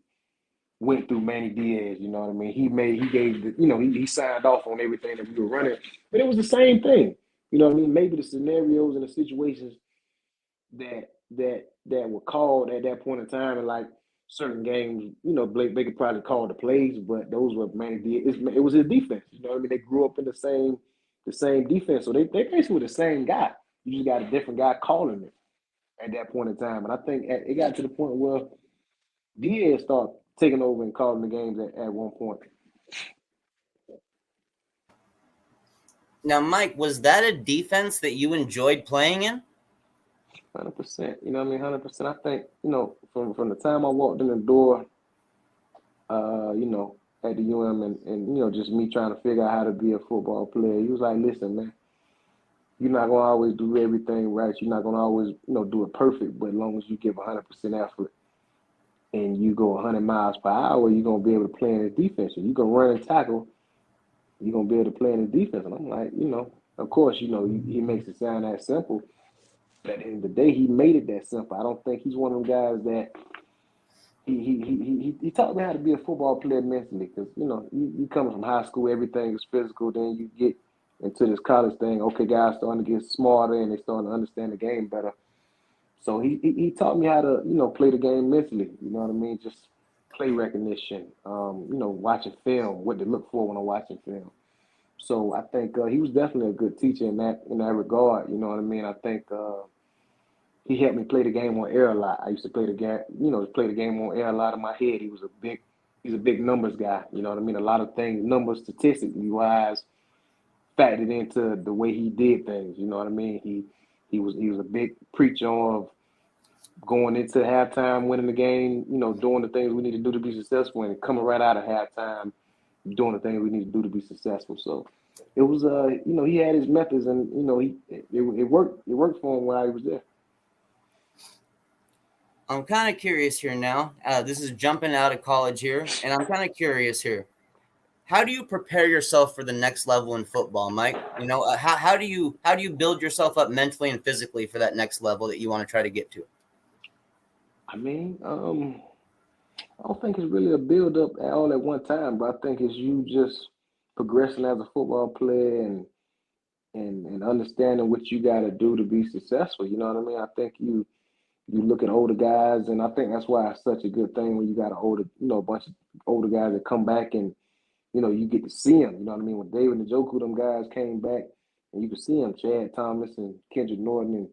went through Manny Diaz. You know what I mean? He gave he signed off on everything that we were running, but it was the same thing. You know what I mean? Maybe the scenarios and the situations that were called at that point in time, and like certain games, Blake Baker probably called the plays, but those were Manny Diaz. It was his defense. You know what I mean? They grew up in the same defense, so they basically were the same guy. You just got a different guy calling it at that point in time, and I think it got to the point where Diaz started taking over and calling the games at one point. Now, Mike, was that a defense that you enjoyed playing in? 100%. You know what I mean? 100%. I think, from the time I walked in the door, at the UM and just me trying to figure out how to be a football player, he was like, listen, man, you're not going to always do everything right. You're not going to always, do it perfect, but as long as you give 100% effort and you go 100 miles per hour, you're going to be able to play in the defense. If you can run and tackle, you're going to be able to play in the defense. And I'm like, of course, he makes it sound that simple. But at the end of the day, he made it that simple. I don't think he's one of them guys that he taught me how to be a football player mentally, because, you come from high school, everything is physical, then you get into this college thing. Okay, guys starting to get smarter and they starting to understand the game better. So he taught me how to, play the game mentally. You know what I mean? Just play recognition, watching film, what to look for when I'm watching film. So I think he was definitely a good teacher in that regard. You know what I mean? I think he helped me play the game on air a lot. I used to play the game on air a lot in my head. He's a big numbers guy. You know what I mean? A lot of things, numbers, statistically wise, factored into the way he did things. You know what I mean? He was a big preacher of going into halftime, winning the game, doing the things we need to do to be successful, and coming right out of halftime, doing the things we need to do to be successful. So it was, he had his methods, and it worked. It worked for him while he was there. I'm kind of curious here now. This is jumping out of college here, and I'm kind of curious here. How do you prepare yourself for the next level in football, Mike? How do you build yourself up mentally and physically for that next level that you want to try to get to? I mean, I don't think it's really a build up all at one time, but I think it's you just progressing as a football player and understanding what you got to do to be successful. You know what I mean? I think you look at older guys, and I think that's why it's such a good thing when you got a bunch of older guys that come back and, you get to see them. You know what I mean? When David and Njoku, them guys came back, and you could see them, Chad Thomas and Kendrick Norton and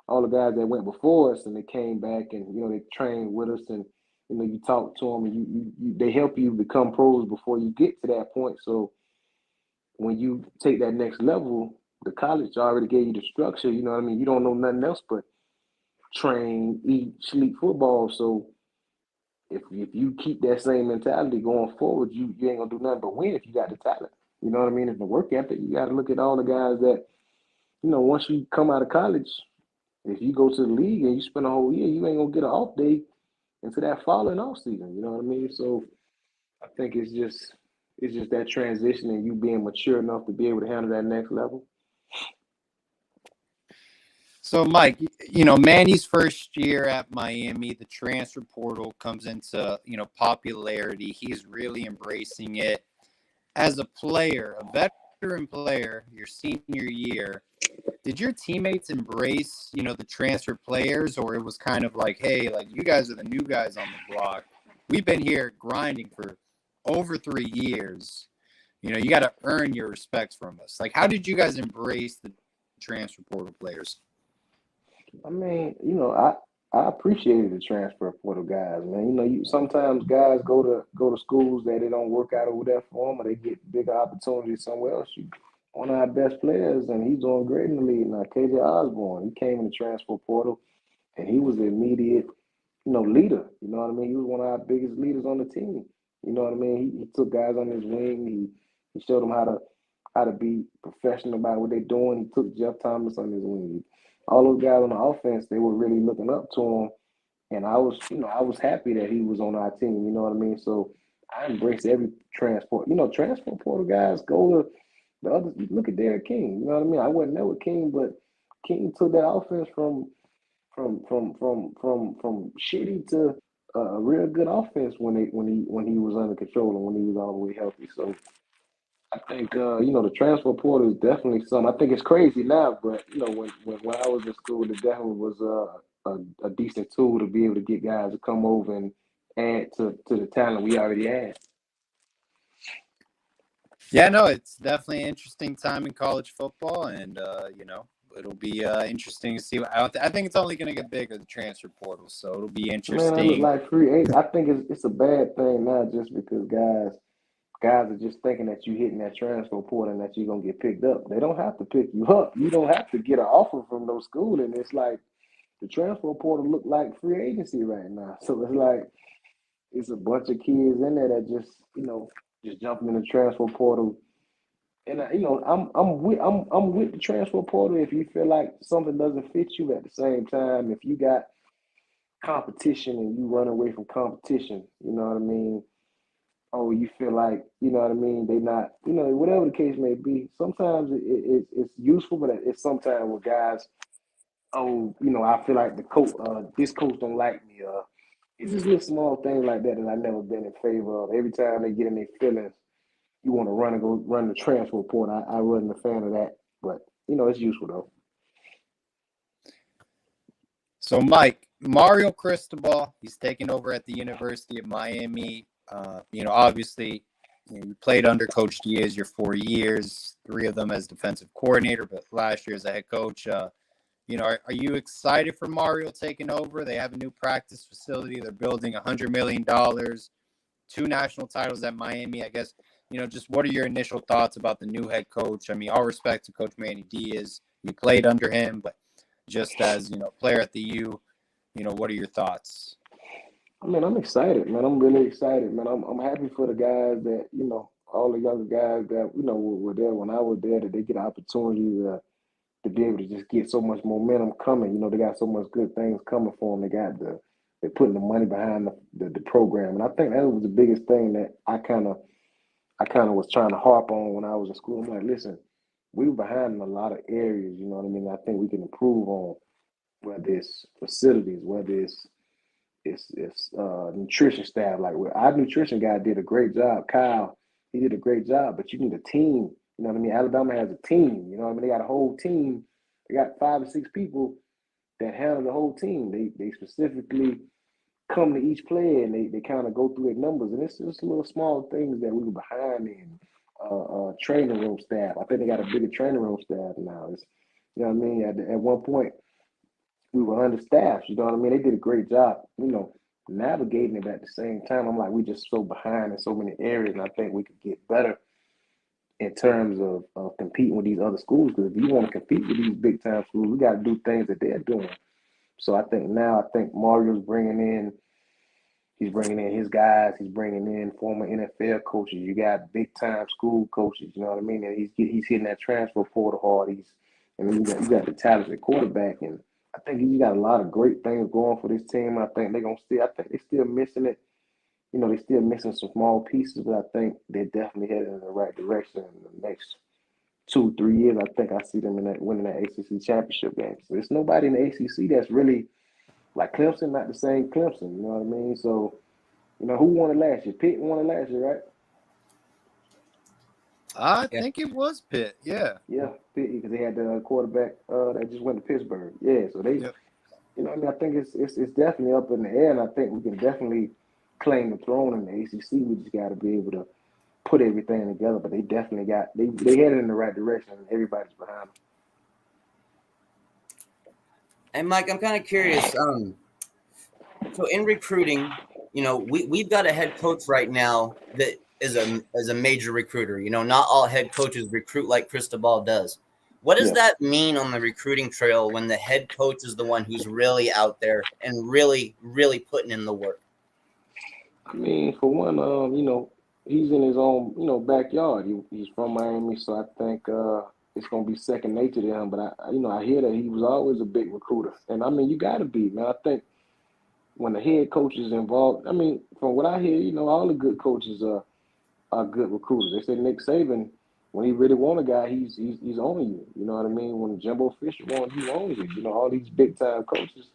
all the guys that went before us, and they came back and, they trained with us, and, you talk to them, and you they help you become pros before you get to that point. So when you take that next level, the college already gave you the structure. You know what I mean? You don't know nothing else but train, eat, sleep football. So if you keep that same mentality going forward, you ain't gonna do nothing but win if you got the talent. You know what I mean? If the work ethic, you got to look at all the guys that, once you come out of college, if you go to the league and you spend a whole year, you ain't gonna get an off day into that following off season. You know what I mean? So I think it's just that transition and you being mature enough to be able to handle that next level. So, Mike, you know, Manny's first year at Miami, the transfer portal comes into, you know, popularity. He's really embracing it. As a player, a veteran player, your senior year, did your teammates embrace, you know, the transfer players, or it was kind of like, hey, like you guys are the new guys on the block. We've been here grinding for over 3 years. You know, you got to earn your respects from us. Like, how did you guys embrace the transfer portal players? I mean, I appreciated the transfer portal guys, man. Sometimes guys go to schools that it don't work out over there for them, or they get bigger opportunities somewhere else. One of our best players, and he's doing great in the league now. KJ Osborne, he came in the transfer portal, and he was the immediate, leader. You know what I mean? He was one of our biggest leaders on the team. You know what I mean? He took guys on his wing. He showed them how to be professional about what they're doing. He took Jeff Thomas on his wing. All those guys on the offense, they were really looking up to him. And I was happy that he was on our team, you know what I mean? So I embrace every transport. Transfer portal guys go to the other. Look at Derek King, you know what I mean? I wasn't there with King, but King took that offense from shitty to a real good offense when he was under control and when he was all the way healthy. So I think the transfer portal is definitely something. I think it's crazy now, but when I was in school, it definitely was a decent tool to be able to get guys to come over and add to the talent we already had. Yeah, no, it's definitely an interesting time in college football, and it'll be interesting to see. I think it's only going to get bigger, the transfer portal, so it'll be interesting. Man, I look like free agent. I think it's a bad thing now, just because guys are just thinking that you hitting that transfer portal and that you're gonna get picked up. They don't have to pick you up. You don't have to get an offer from those schools. And it's like the transfer portal look like free agency right now. So it's like it's a bunch of kids in there that just jumping in the transfer portal. And I'm with the transfer portal if you feel like something doesn't fit you. At the same time, if you got competition and you run away from competition, you know what I mean? Oh, you feel like, you know what I mean? They not, whatever the case may be. Sometimes it's useful, but it's sometimes with guys, I feel like this coach don't like me. It's just little small things like that I never been in favor of. Every time they get in their feelings, you want to run and go run the transfer report. I wasn't a fan of that, but it's useful though. So, Mike, Mario Cristobal, he's taking over at the University of Miami. Obviously, you played under Coach Diaz your 4 years, 3 of them as defensive coordinator, but last year as a head coach. Are you excited for Mario taking over? They have a new practice facility. They're building $100 million, 2 national titles at Miami. I guess, just what are your initial thoughts about the new head coach? I mean, all respect to Coach Manny Diaz. You played under him, but just as, player at the U, what are your thoughts? I mean, I'm excited, man. I'm really excited, man. I'm happy for the guys that, all the younger guys that, were there when I was there, that they get an opportunity to be able to just get so much momentum coming. They got so much good things coming for them. They're putting the money behind the program. And I think that was the biggest thing that I kind of was trying to harp on when I was in school. I'm like, listen, we were behind in a lot of areas, you know what I mean? I think we can improve on, whether it's facilities, whether it's nutrition staff. Like, our nutrition guy did a great job. Kyle, he did a great job, but you need a team. You know what I mean? Alabama has a team. You know what I mean? They got a whole team. They got 5 or 6 people that handle the whole team. They specifically come to each player and they kind of go through their numbers. And it's just little small things that we were behind in. Training room staff. I think they got a bigger training room staff now. You know what I mean? At one point, we were understaffed. You know what I mean? They did a great job, navigating it. At the same time, I'm like, we just so behind in so many areas, and I think we could get better in terms of competing with these other schools. Because if you want to compete with these big time schools, we got to do things that they're doing. So I think Mario's he's bringing in his guys. He's bringing in former NFL coaches. You got big time school coaches. You know what I mean? And he's hitting that transfer portal hard. You got the talented quarterback, and I think he's got a lot of great things going for this team. I think they're still missing it. They're still missing some small pieces, but I think they're definitely heading in the right direction in the next 2, 3 years, I think I see them winning that ACC championship game. So it's nobody in the ACC that's really like Clemson, not the same Clemson. You know what I mean? So, who won it last year? Pitt won it last year, right? I think it was Pitt. Yeah. Yeah, Pitt, because they had the quarterback that just went to Pittsburgh. Yeah, so they, Yep. I think it's definitely up in the air, and I think we can definitely claim the throne in the ACC. We just got to be able to put everything together. But they definitely they headed in the right direction, and everybody's behind them. And Mike, I'm kind of curious. So in recruiting, we've got a head coach right now that is a major recruiter. Not all head coaches recruit like Cristobal does. What does that mean on the recruiting trail when the head coach is the one who's really out there and really, really putting in the work? I mean, for one, he's in his own, backyard. He's from Miami, so I think it's gonna be second nature to him. But I hear that he was always a big recruiter, and I mean, you got to be, man. I think when the head coach is involved, I mean, from what I hear, all the good coaches are good recruiters. They say Nick Saban, when he really want a guy, he's on you. You know what I mean? When Jimbo Fisher wants, he owns you. All these big time coaches,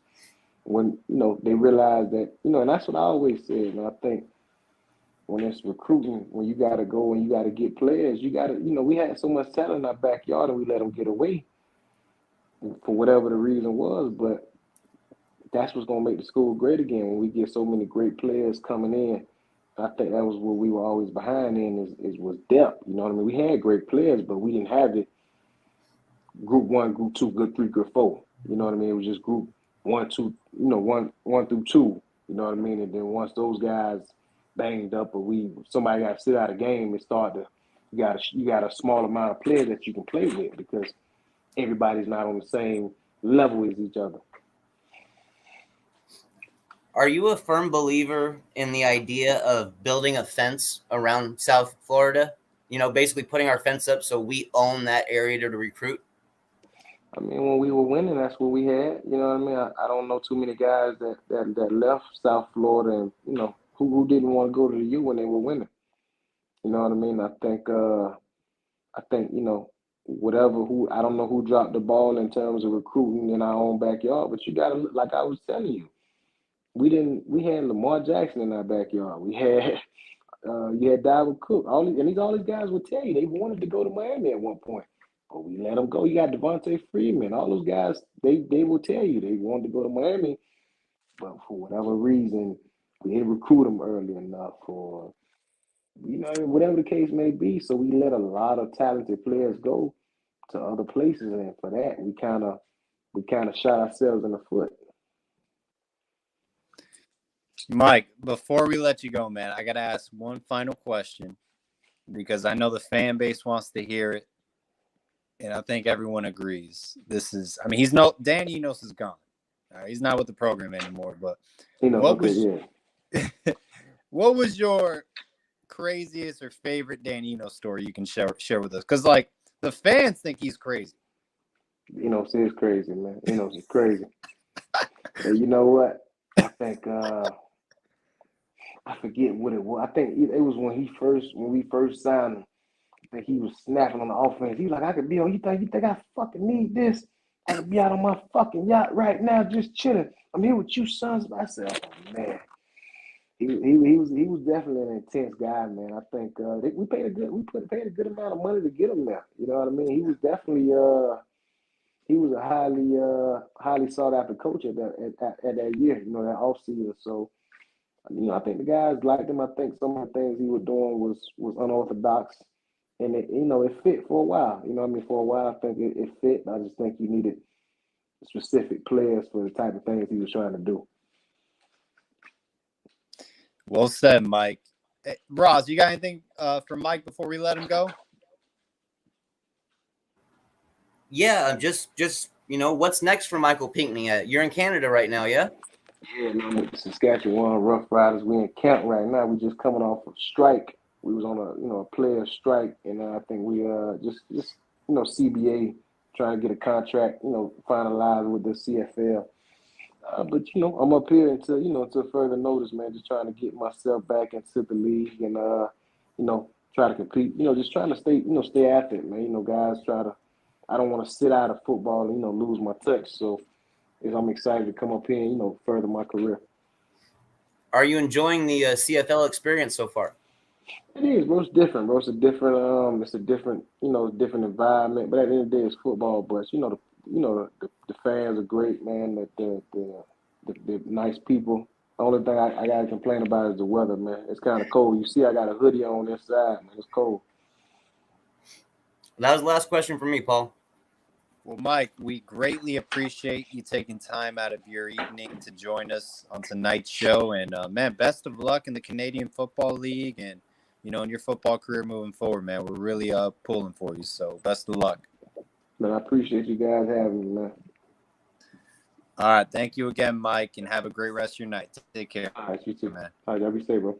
when they realize that, and that's what I always said. And I think when it's recruiting, when you got to go and you got to get players, you got to, we had so much talent in our backyard and we let them get away for whatever the reason was. But that's what's going to make the school great again when we get so many great players coming in. I think that was what we were always behind in was depth. You know what I mean? We had great players, but we didn't have it group 1, group 2, group 3, group 4. You know what I mean? It was just group 1, 2, 1 through 2. You know what I mean? And then once those guys banged up or somebody got to sit out a game, it started to, you got a small amount of players that you can play with because everybody's not on the same level as each other. Are you a firm believer in the idea of building a fence around South Florida? Basically putting our fence up so we own that area to recruit? I mean, when we were winning, that's what we had. You know what I mean? I don't know too many guys that left South Florida and, who didn't want to go to the U when they were winning. You know what I mean? I think, I don't know who dropped the ball in terms of recruiting in our own backyard, but you got to, like I was telling you, we had Lamar Jackson in our backyard. We had, you had Dalvin Cook. All these guys will tell you they wanted to go to Miami at one point, but we let them go. You got Devontae Freeman. All those guys, they will tell you they wanted to go to Miami, but for whatever reason, we didn't recruit them early enough, or whatever the case may be. So we let a lot of talented players go to other places, and for that, we kind of shot ourselves in the foot. Mike, before we let you go, man, I got to ask one final question because I know the fan base wants to hear it, and I think everyone agrees. Dan Enos is gone. He's not with the program anymore, but what was your craziest or favorite Dan Enos story you can share with us? Because, the fans think he's crazy. Enos is crazy, man. Enos is crazy. And you know what? I think I forget what it was. I think it was when we first signed him. I think he was snapping on the offense. He was like, I could be on. You think I fucking need this? I could be out on my fucking yacht right now, just chilling. I'm here with you, sons. I said, oh man, he was definitely an intense guy, man. I think we paid a good amount of money to get him there. You know what I mean? He was definitely he was a highly sought after coach at that year. That off season. So. I think the guys liked him. I think some of the things he was doing was unorthodox, and it fit for a while. For a while, I think it fit. I just think you needed specific players for the type of things he was trying to do. Well said, Mike. Hey, Ross, you got anything for Mike before we let him go? Yeah, just what's next for Michael Pinckney? You're in Canada right now, yeah? Yeah, man, with the Saskatchewan Rough Riders, we in camp right now. We just coming off of strike. We was on a player strike, and I think we just CBA trying to get a contract, finalized with the CFL. But I'm up here until further notice, man. Just trying to get myself back into the league and try to compete. Just trying to stay after it, man. Guys try to. I don't want to sit out of football and lose my touch. So I'm excited to come up here and further my career. Are you enjoying the CFL experience so far? It is, bro. It's different, bro. It's a different, different environment. But at the end of the day, it's football. But the fans are great, man. The nice people. The only thing I gotta complain about is the weather, man. It's kind of cold. You see, I got a hoodie on inside, man. It's cold. That was the last question for me, Paul. Well, Mike, we greatly appreciate you taking time out of your evening to join us on tonight's show. And, man, best of luck in the Canadian Football League and, in your football career moving forward, man. We're really pulling for you. So best of luck. Man, I appreciate you guys having me, man. All right. Thank you again, Mike, and have a great rest of your night. Take care. All right, you too, man. All right, y'all be safe, bro.